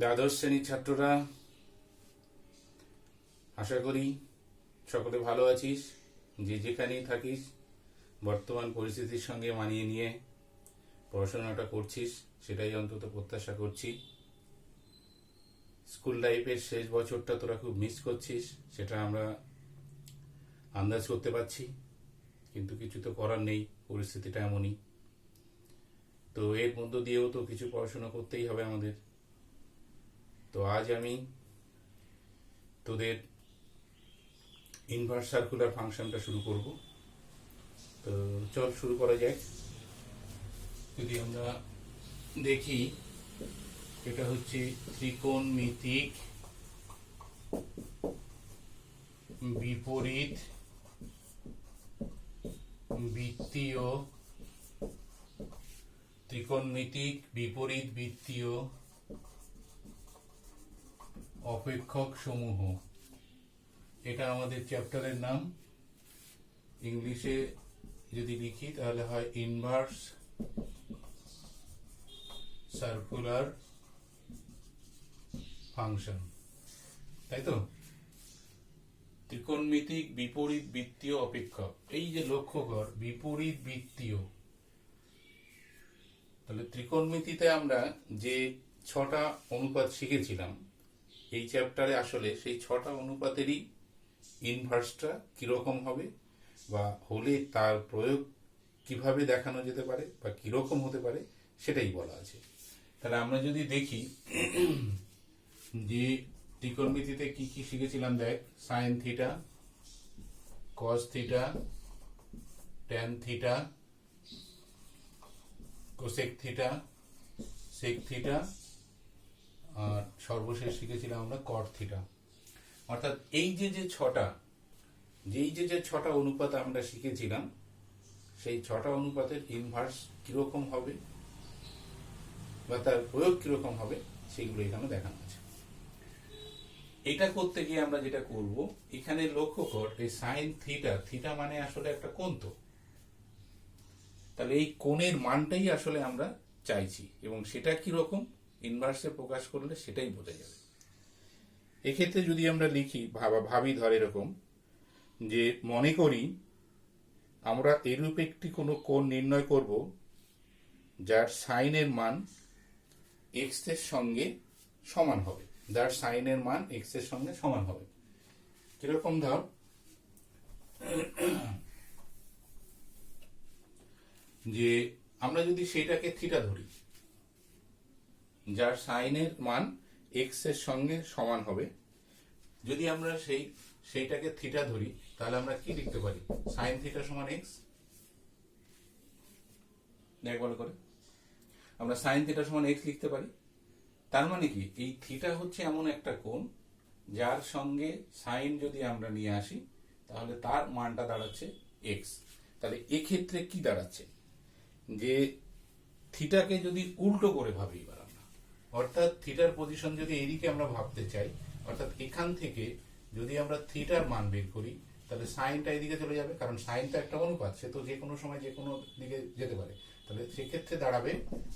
দ্বাদশ শ্রেণীর ছাত্ররা, আশা করি সকলে ভালো আছিস। যে যেখানেই থাকিস বর্তমান পরিস্থিতির সঙ্গে মানিয়ে নিয়ে পড়াশোনাটা করছিস, সেটাই অন্তত প্রত্যাশা করছি। স্কুল লাইফের শেষ বছরটা তোরা খুব মিস করছিস, সেটা আমরা আন্দাজ করতে পারছি, কিন্তু কিছু তো করার নেই, পরিস্থিতিটা এমনই। তো এর মধ্য দিয়েও তো কিছু পড়াশোনা করতেই হবে আমাদের। তো আজ আমি তোদের ইনভার্স সার্কুলার ফাংশনটা শুরু করব। তো চল শুরু করা যাক। যদি আমরা দেখি, এটা হচ্ছে ত্রিকোণমিতিক বিপরীত বৃত্তীয় অপেক্ষক সমূহ, এটা আমাদের চ্যাপ্টারের নাম। ইংলিশে যদি লিখি তাহলে হয় ইনভার্স সার্কুলার ফাংশন, তাই তো? ত্রিকোণমিতিক বিপরীত বৃত্তীয় অপেক্ষক। এই যে লক্ষ্য কর, বিপরীত বৃত্তীয়, তাহলে ত্রিকোণমিতিতে আমরা যে 6টা অনুপাত শিখেছিলাম, এই চ্যাপ্টারে আসলে সেই 6টা অনুপাতেরই ইনভার্সটা কিরকম হবে বা হলে তার প্রয়োগ কিভাবে দেখানো যেতে পারে বা কিরকম হতে পারে, সেটাই বলা আছে। তাহলে আমরা যদি দেখি যে ত্রিকোণমিতিতে কি কি শিখেছিলাম, দেখ, sine theta, cos theta, tan theta, cosec theta, sec theta, আর সর্বশেষ শিখেছিলাম আমরা কট থিটা। অর্থাৎ এই যে ছটা অনুপাত আমরা শিখেছিলাম, সেই 6টা অনুপাতের ইনভার্স কিরকম হবে বা তার প্রয়োগ কিরকম হবে, সেগুলো এখানে দেখানো আছে। এটা করতে গিয়ে আমরা যেটা করব, এখানে লক্ষ্য কর, এই সাইন থিটা মানে আসলে একটা কোণ। তো তাহলে এই কোণের মানটাই আসলে আমরা চাইছি, এবং সেটা কিরকম ইনভার্সে প্রকাশ করলে সেটাই বোঝা যাবে। এক্ষেত্রে যদি আমরা লিখি, ভাবি ধর এরকম, যে মনে করি আমরা এরূপ একটি কোনো কোণ নির্ণয় করব যার সাইনের মান এক্স এর সঙ্গে সমান হবে, কিরকম? ধর, যে আমরা যদি সেটাকে থিটা ধরি, যার সাইনের মান এক্স এর সঙ্গে সমান হবে, যদি আমরা সেইটাকে থিটা ধরি, তাহলে আমরা কি লিখতে পারি? সাইন থিটা সমান এক্স। দেখ ভালো করে, আমরা সাইন থিটা সমান এক্স লিখতে পারি। তার মানে কি, এই থিটা হচ্ছে এমন একটা কোণ যার সঙ্গে সাইন যদি আমরা নিয়ে আসি, তাহলে তার মানটা দাঁড়াচ্ছে এক্স। তাহলে এক্ষেত্রে কি দাঁড়াচ্ছে, যে থিটাকে যদি উল্টো করে ভাবি এবার আমরা, অর্থাৎ থিটার পজিশন যদি এইদিকে আমরা ভাবতে চাই, অর্থাৎ এখান থেকে যদি আমরা থিটার মান বের করি, তাহলে সাইনটা এদিকে চলে যাবে, কারণ সাইন তো একটা অনুপাত, সে তো যে কোনো সময় যে কোনো দিকে যেতে পারে। তাহলে সেক্ষেত্রে দাঁড়াবে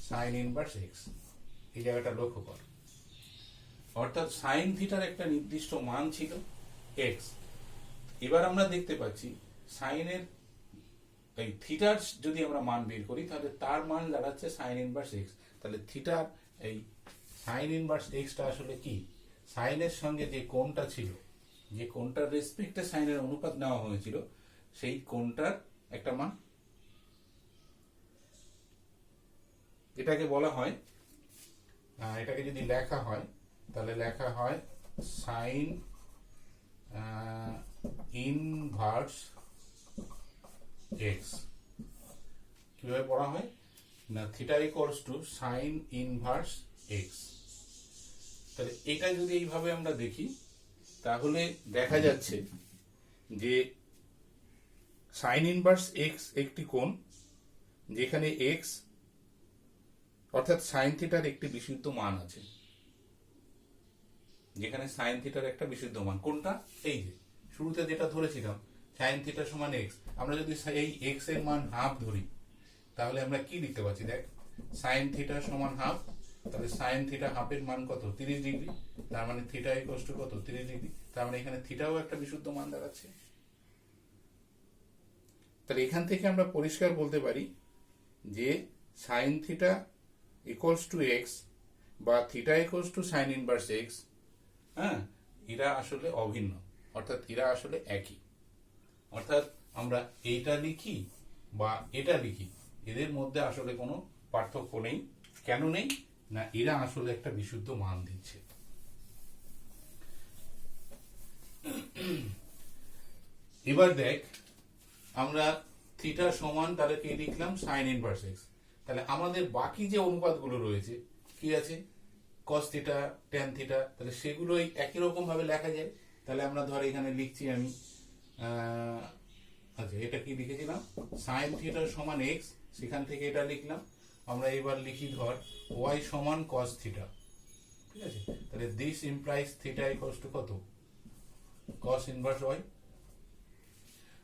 সাইন ইনভার্স এক্স। এই জায়গাটা লক্ষ্য কর, অর্থাৎ সাইন থিটার একটা নির্দিষ্ট মান ছিল এক্স। এবার আমরা দেখতে পাচ্ছি সাইনের এই থিটার যদি আমরা মান বের করি, তাহলে তার মান দাঁড়াচ্ছে সাইন ইনভার্স এক্স। তাহলে থিটার এই সাইন ইনভার্স এক্সটা আসলে কি, সাইনের সঙ্গে যে কোণটা ছিল, যে কোণটার রেসপেক্টে সাইনের অনুপাত নেওয়া হয়েছিল, সেই কোণটার একটা মান। এটাকে বলা হয়, এটাকে যদি লেখা হয়, তাহলে লেখা হয় সাইন ইনভার্স এক্স। কিভাবে পড়া হয় না, theta equals to sine inverse x. তাহলে এটা যদি এইভাবে আমরা দেখি, তাহলে দেখা যাচ্ছে যে সাইন ইনভার্স এক্স একটি কোণ, যেখানে এক্স অর্থাৎ সাইন থিটার একটি বিশুদ্ধ মান আছে, যেখানে সাইন থিটার একটা বিশুদ্ধ মান। কোনটা? এই যে শুরুতে যেটা ধরেছিলাম, সাইন থিটা সমান এক্স। আমরা যদি এই এক্স এর মান হাফ ধরি, তাহলে আমরা কি লিখতে পাচ্ছি? দেখ, সাইন থিটা সমান হাফ, তাহলে সাইন থিটা হাফের মান কত 30 ডিগ্রি, তার মানে থিটা ইকুয়াল টু কত 30 ডিগ্রি, তার মানে এখানে থিটাও একটা বিশুদ্ধ মান দাঁড়াচ্ছে। তাহলে এখান থেকে আমরা পরিষ্কার বলতে পারি যে sine theta equals to x বা theta equals to sine inverse x, হ্যাঁ, এরা আসলে অভিন্ন, অর্থাৎ এরা আসলে একই। অর্থাৎ আমরা এইটা লিখি বা এটা লিখি, এদের মধ্যে আসলে কোনো পার্থক্য নেই। কেন নেই না, এরা আসলে একটা বিশুদ্ধ মান দিচ্ছে। এবার দেখ, আমরা থিটা সমান তাহলে কি লিখলাম সাইন ইনভার্স এক্স। তাহলে আমাদের বাকি যে অনুপাতগুলো রয়েছে কি আছে, কস থিটা, ট্যান থিটা, তাহলে সেগুলোই একই রকম ভাবে লেখা যায়। তাহলে আমরা ধর এখানে লিখছি আমি আচ্ছা এটা কি লিখেছিলাম, সাইন থিটা সমান এক্স, সেখান থেকে এটা লিখলাম। আমরা এবার লিখি ধর ওয়াই সমান কস থিটা, ঠিক আছে। তাহলে this implies theta equals two কত, কস ইনভার্স ওয়াই।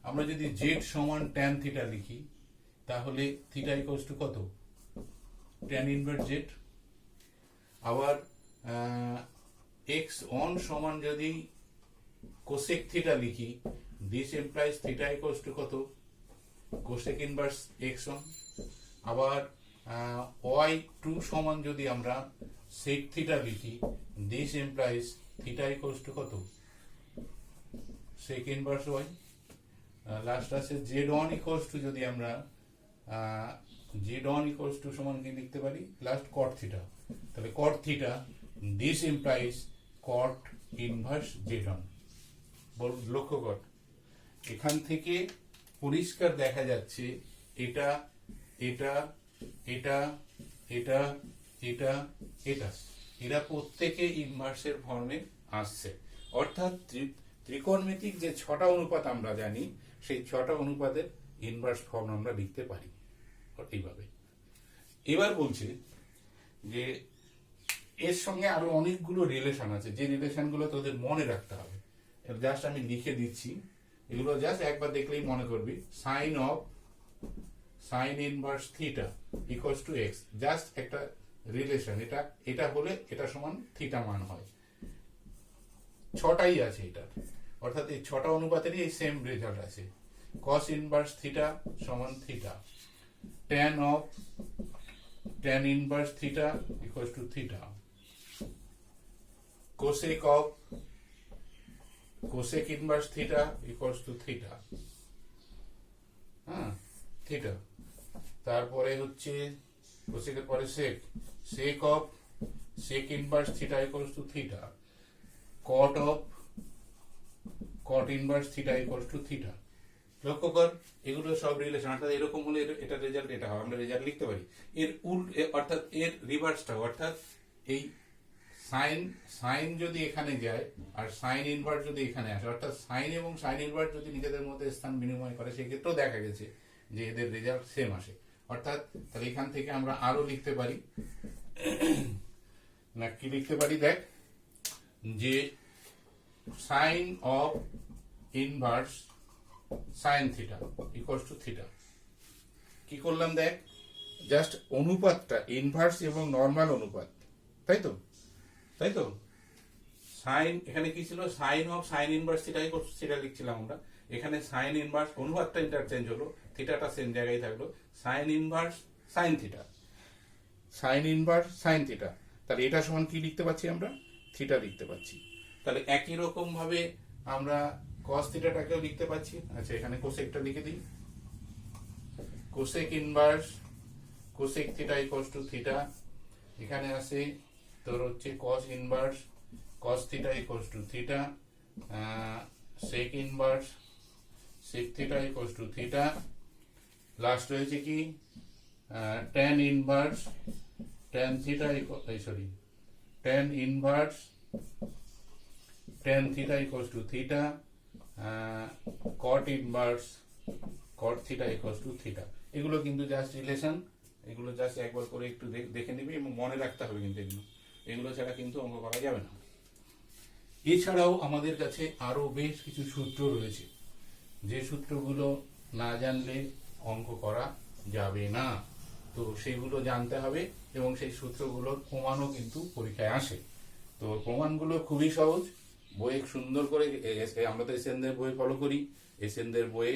আমরা যদি জেড সমান ট্যান থিটা লিখি, তাহলে থিটা ইকুয়ালস টু কত, ট্যান ইনভার্স জেড। আবার এক্স অন সমান যদি কোসেক থিটা লিখি, this implies theta equals two কত, কোসেক ইনভার্স এক্স অন। আবার ওয়াই টু সমান যদি আমরা সেক থিটা লিখি, this implies theta equals two কত, সেক ইনভার্স ওয়াই। লাস্ট আছে জেড ওয়ান ইকুয়ালস টু, যদি আমরা জেড ওয়ান ইকুয়ালস টু সমান কি লিখতে পারি, লাস্ট কট থিটা। তাহলে cot theta, this implies cot inverse z one. লক্ষ্য কর, এখান থেকে পরিষ্কার দেখা যাচ্ছে এটা এটা এটা এটা এটা এটা এরা প্রত্যেকে ইনভার্সের ফর্মে আসছে। অর্থাৎ ত্রিকোণমিতিক যে 6টা অনুপাত আমরা জানি, সেই 6টা অনুপাতের ইনভার্স ফর্ম আমরা লিখতে পারি এইভাবে। এবার বলছে যে এর সঙ্গে আরো অনেকগুলো রিলেশন আছে, যে রিলেশনগুলো তোদের মনে রাখতে হবে। জাস্ট আমি লিখে দিচ্ছি, এগুলো জাস্ট একবার দেখলেই মনে করবি। Sine of sine inverse theta equals to x, just একটা রিলেশন, এটা এটা হলে এটা সমান থিটা মান হয়। 6টাই আছে এটার, অর্থাৎ এই 6টা অনুপাতেরই এই সেম রেজাল্ট আছে। কস ইনভার্স থিটা সমান theta, tan of tan inverse theta equals to theta, cosec of cosec inverse theta equals to theta, হ্যাঁ থিটা। তারপরে হচ্ছে কোসেকের পরে sec, sec of sec inverse theta equals to theta, cot of cot inverse theta equals to theta. লক্ষ্য কর, এগুলো সব relation, অর্থাৎ এরকম হলে এটা রেজাল্ট এটা হয়, আমরা রেজাল্ট লিখতে পারি। এর অর্থাৎ এর রিভার্সটা, অর্থাৎ এই সাইন সাইন যদি এখানে যায় আর সাইন ইনভার্স যদি এখানে আসে, অর্থাৎ সাইন এবং সাইন ইনভার্স যদি নিজেদের মধ্যে স্থান বিনিময় করে, সেক্ষেত্রেও দেখা গেছে যে এদের রেজাল্ট সেম আসে। অর্থাৎ তাহলে এখান থেকে আমরা আরো লিখতে পারি, না কি লিখতে পারি, দেখ যে sine of inverse sine theta equals to theta. কি করলাম দেখ, জাস্ট অনুপাতটা ইনভার্স এবং নর্মাল অনুপাত, তাই তো তাই তো। সাইন এখানে কি ছিল, সাইন অফ সাইন ইনভার্স থিটাই সেটা লিখছিলাম আমরা। এখানে সাইন ইনভার্স অনুপাতটা ইন্টারচেঞ্জ হলো, থিটাটা সেম জায়গায় থাকলো, sign inverse sine theta, sign inverse sine theta. তাহলে এটা সমান কি লিখতে পাচ্ছি আমরা, থিটা লিখতে পাচ্ছি। তাহলে একই রকম ভাবে আমরা কস থিটাটাকেও লিখতে পাচ্ছি। আচ্ছা এখানে কোসেকটা লিখে দিই, cosec inverse cosec theta equals to theta. এখানে আছে তোর হচ্ছে cos inverse cos theta equals to theta, sec inverse sec theta equals to theta. Last রয়েছে কি tan inverse tan theta sorry tan inverse tan theta equals to theta, cot inverse cot theta equals to theta. এগুলো কিন্তু just relation, এগুলো just একবার করে একটু দেখে নিবি এবং মনে রাখতে হবে, কিন্তু এগুলো ছাড়া কিন্তু অঙ্ক করা যাবে না। এছাড়াও আমাদের কাছে আরো বেশ কিছু সূত্র রয়েছে, যে সূত্রগুলো না জানলে অঙ্ক করা যাবে না। তো সেইগুলো জানতে হবে এবং সেই সূত্রগুলোর প্রমাণও কিন্তু পরীক্ষায় আসে। তো প্রমাণগুলো খুবই সহজ, বইয়ে সুন্দর করে আমরা তো এসএনদের বই ফলো করি, এসএনদের বইয়ে